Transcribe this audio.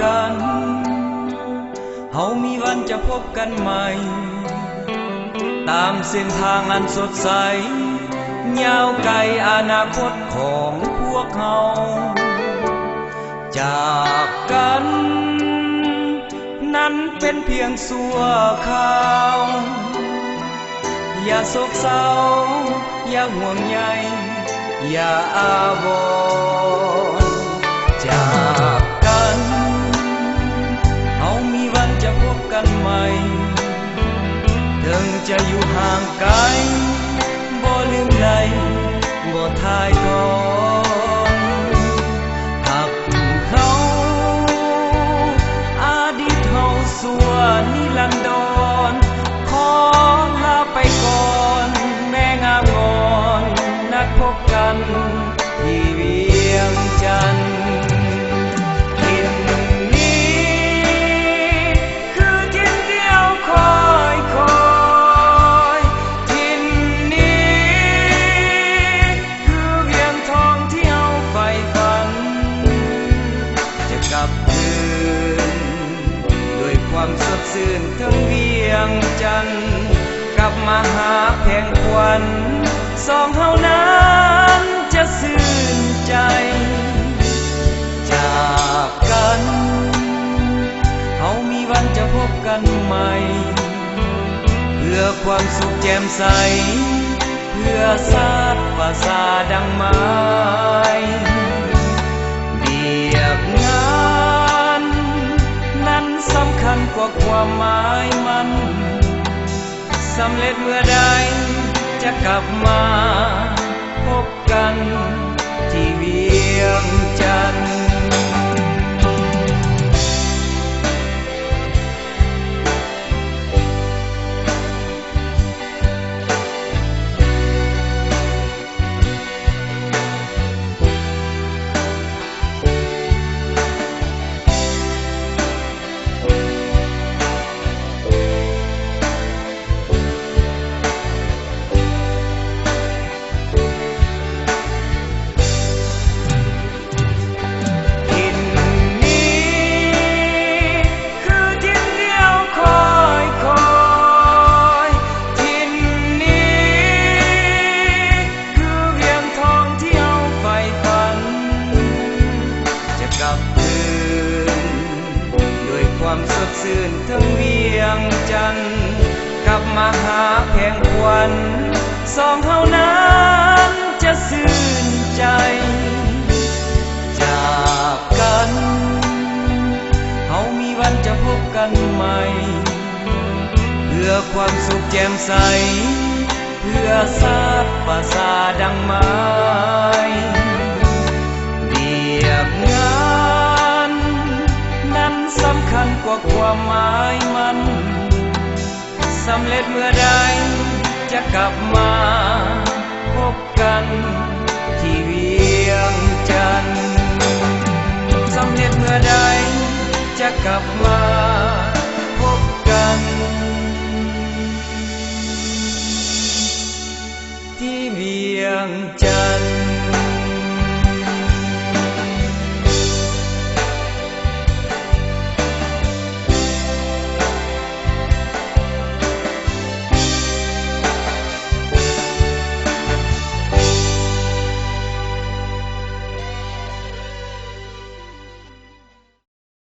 กันเฮามีวันจะพบกันใหม่ตามเส้นทางอันสดใสยาวไกลอนาคตของพวกเฮาจากกันนั้นเป็นเพียงชั่วคราวอย่าโศกเศร้าอย่าห่วงใยอย่าอาวรณ์จากกันเฮามีวันจะพบกันใหม่ถึงจะอยู่ห่างไกลบ่ลืมไหลบ่ทายทอนหักเฮาอดีตเฮาสัวนิรันดรขอลาไปก่อนแม่งามงอนนัดพบกันที่เวียงจันทน์ทินนี้คือทินเดียวคอยทินนี้คือเวียงทองที่เฮาใฝ่ฝันจะกลับคืนด้วยความสดชื่นทั้งเวียงจันทน์กลับมาหาแพงขวัญสองเฮานั้นจะซื่นใจจากกันเฮามีวันจะพบกันใหม่เพื่อความสุขแจ่มใสเพื่อศาสตร์ภาษาดังไม้เบียบงานนั้นสำคัญกว่าความหมายมันสำเร็จเมื่อใดจะกลับมาพบกันที่เวียงจันทน์ความสดชื่นทั้งเวียงจันทน์กลับมาหาแพงขวัญสองเฮานั้นจะซื่นใจจากกันเฮามีวันจะพบกันใหม่เพื่อความสุขแจ่มใสเพื่อศาสตร์ภาษาดังไม้เบียบงานนั้นสำคัญกว่าความหมายมันสำเร็จเมื่อใดจะกลับมาพบกันที่เวียงจันทน์สำเร็จเมื่อใดจะกลับมาพบกันที่เวียงจันทน์